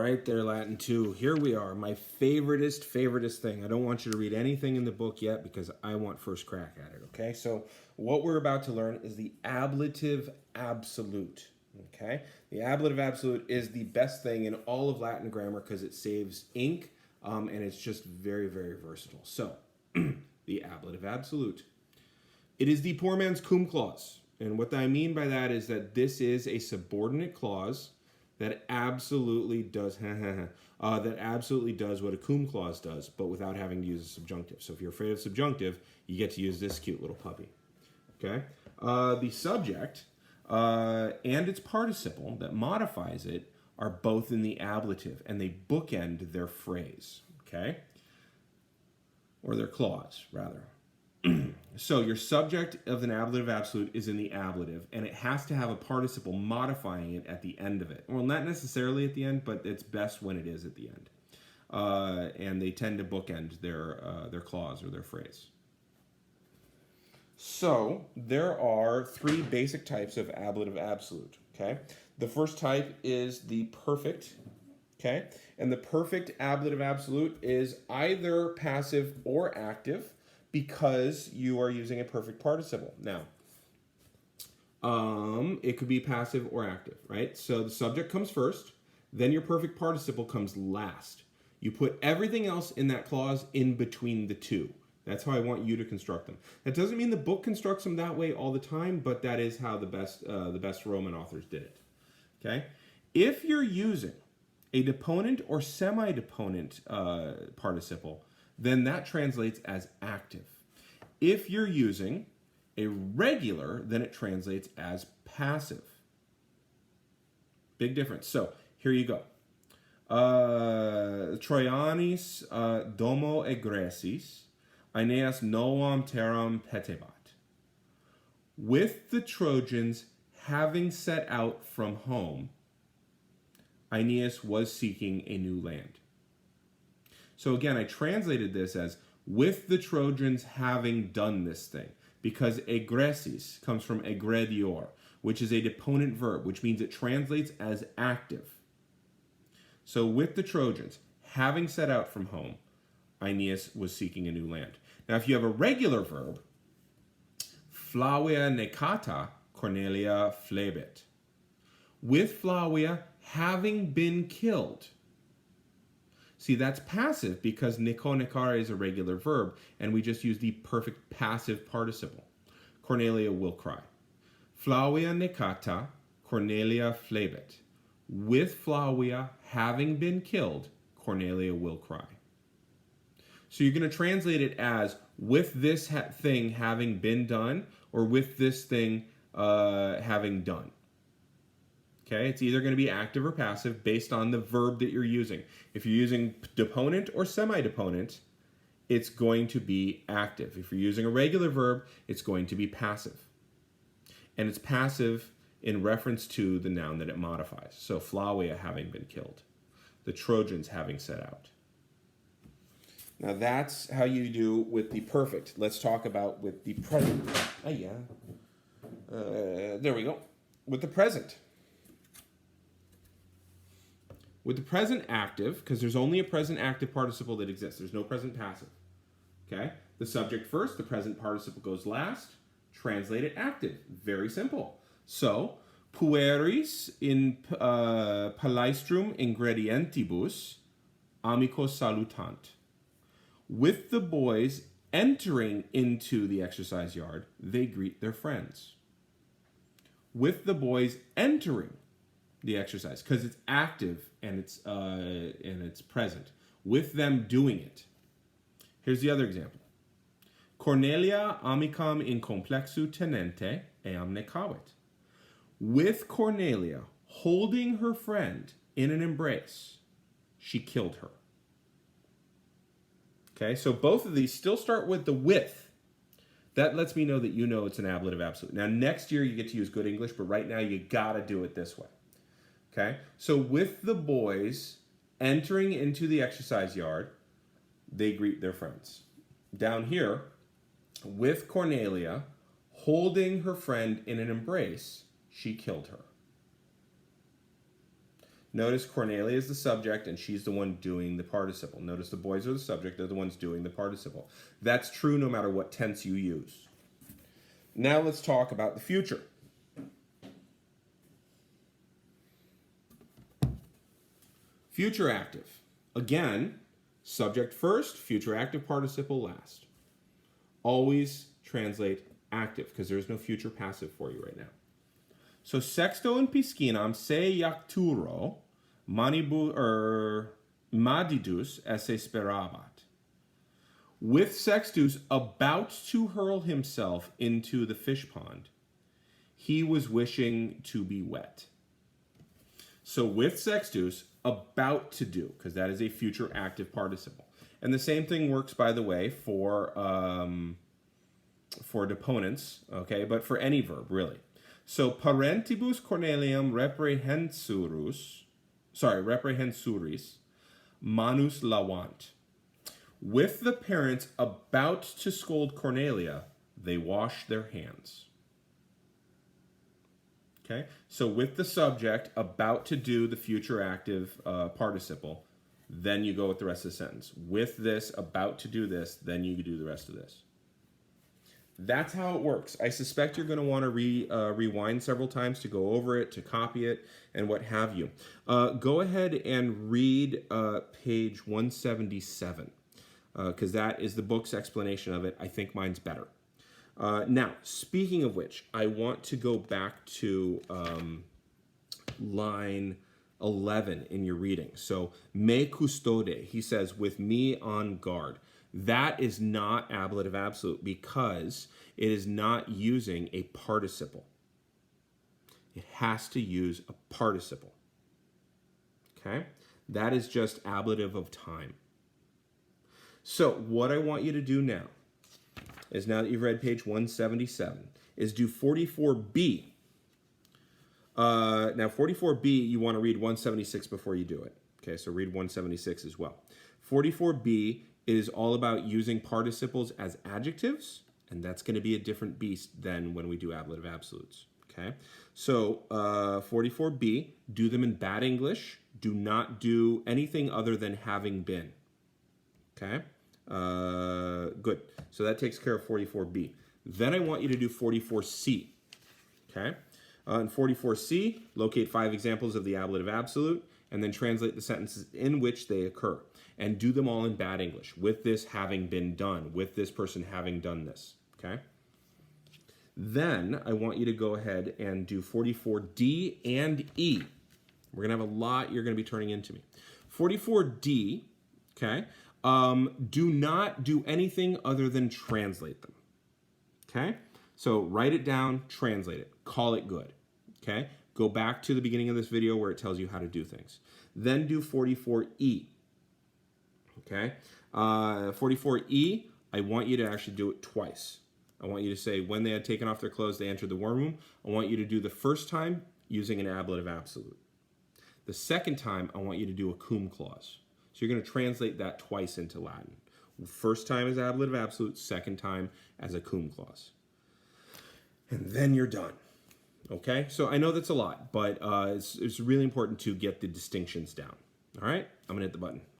right there, Latin 2. Here we are, my favoritest thing. I don't want you to read anything in the book yet because I want first crack at it, okay? So what we're about to learn is the Ablative Absolute, okay? The Ablative Absolute is the best thing in all of Latin grammar because it saves ink, and it's just very, very versatile. So, the Ablative Absolute. It is the poor man's cum clause. And what I mean by that is that this is a subordinate clause that absolutely does what a cum clause does, but without having to use a subjunctive. So if you're afraid of subjunctive, you get to use this cute little puppy. Okay? The subject and its participle that modifies it are both in the ablative, and they bookend their phrase. Okay? Or their clause, rather. So your subject of an ablative absolute is in the ablative, and it has to have a participle modifying it at the end of it. Well, not necessarily at the end, but it's best when it is at the end. And they tend to bookend their clause or their phrase. So there are three basic types of ablative absolute. Okay, the first type is the perfect. Okay, and the perfect ablative absolute is either passive or active, because you are using a perfect participle. Now, it could be passive or active, right? So the subject comes first, then your perfect participle comes last. You put everything else in that clause in between the two. That's how I want you to construct them. That doesn't mean the book constructs them that way all the time, but that is how the best Roman authors did it. Okay? If you're using a deponent or semi-deponent participle, then that translates as active. If you're using a regular, then it translates as passive. Big difference. So here you go. Troianis domo egressis, Aeneas noam terram petebat. With the Trojans having set out from home, Aeneas was seeking a new land. So again, I translated this as with the Trojans having done this thing, because egressis comes from egredior, which is a deponent verb, which means it translates as active. So with the Trojans having set out from home, Aeneas was seeking a new land. Now, if you have a regular verb, Flavia necata, Cornelia flebit. With Flavia having been killed. See, that's passive because necare is a regular verb, and we just use the perfect passive participle. Cornelia will cry. Flavia necata, Cornelia flebit. With Flavia having been killed, Cornelia will cry. So you're going to translate it as with this thing having been done, or with this thing having done. Okay, it's either going to be active or passive based on the verb that you're using. If you're using deponent or semi-deponent, it's going to be active. If you're using a regular verb, it's going to be passive. And it's passive in reference to the noun that it modifies. So Flavia having been killed, the Trojans having set out. Now that's how you do with the perfect. Let's talk about with the present. There we go. With the present. With the present active, because there's only a present active participle that exists. There's no present passive. Okay? The subject first, the present participle goes last. Translate it active. Very simple. So, Pueris in palaestrum ingredientibus amicos salutant. With the boys entering into the exercise yard, they greet their friends. With the boys entering the exercise, because it's active and it's present. With them doing it. Here's the other example. Cornelia amicam in complexu tenente eam necavit. With Cornelia holding her friend in an embrace, she killed her. Okay, so both of these still start with the with. That lets me know that you know it's an ablative absolute. Now, next year you get to use good English, but right now you gotta do it this way. Okay, so with the boys entering into the exercise yard, they greet their friends. Down here, with Cornelia holding her friend in an embrace, she killed her. Notice Cornelia is the subject and she's the one doing the participle. Notice the boys are the subject, they're the ones doing the participle. That's true no matter what tense you use. Now let's talk about the future. Future active. Again, subject first, future active participle last. Always translate active because there's no future passive for you right now. So sexto in piscinam se iacturo madidus esse sperabat. With Sextus about to hurl himself into the fish pond, he was wishing to be wet. So with Sextus, about to do, because that is a future active participle. And the same thing works, by the way, for deponents, okay, but for any verb, really. So parentibus Cornelium reprehensuris manus lavant. With the parents about to scold Cornelia, they wash their hands. Okay, so with the subject about to do the future active participle, then you go with the rest of the sentence. With this, about to do this, then you do the rest of this. That's how it works. I suspect you're going to want to rewind several times to go over it, to copy it, and what have you. Go ahead and read page 177, because that is the book's explanation of it. I think mine's better. Now, speaking of which, I want to go back to line 11 in your reading. So, me custode, he says, with me on guard. That is not ablative absolute because it is not using a participle. It has to use a participle. Okay? That is just ablative of time. So, what I want you to do now is, now that you've read page 177, is do 44b. Now, 44b, you want to read 176 before you do it. Okay, so read 176 as well. 44b is all about using participles as adjectives, and that's going to be a different beast than when we do ablative absolutes. Okay, so 44b, do them in bad English. Do not do anything other than having been. Okay, good. So that takes care of 44b. Then I want you to do 44c. Okay, in 44c, locate 5 examples of the ablative absolute, and then translate the sentences in which they occur. And do them all in bad English. With this having been done. With this person having done this. Okay? Then I want you to go ahead and do 44D and E. We're going to have a lot you're going to be turning into me. 44D, okay? Do not do anything other than translate them. Okay? So write it down, translate it. Call it good. Okay? Go back to the beginning of this video where it tells you how to do things. Then do 44E. Okay, 44E, I want you to actually do it twice. I want you to say, when they had taken off their clothes, they entered the war room. I want you to do the first time using an ablative absolute. The second time, I want you to do a cum clause. So you're going to translate that twice into Latin. First time as ablative absolute, second time as a cum clause. And then you're done. Okay, so I know that's a lot, but it's really important to get the distinctions down. All right, I'm going to hit the button.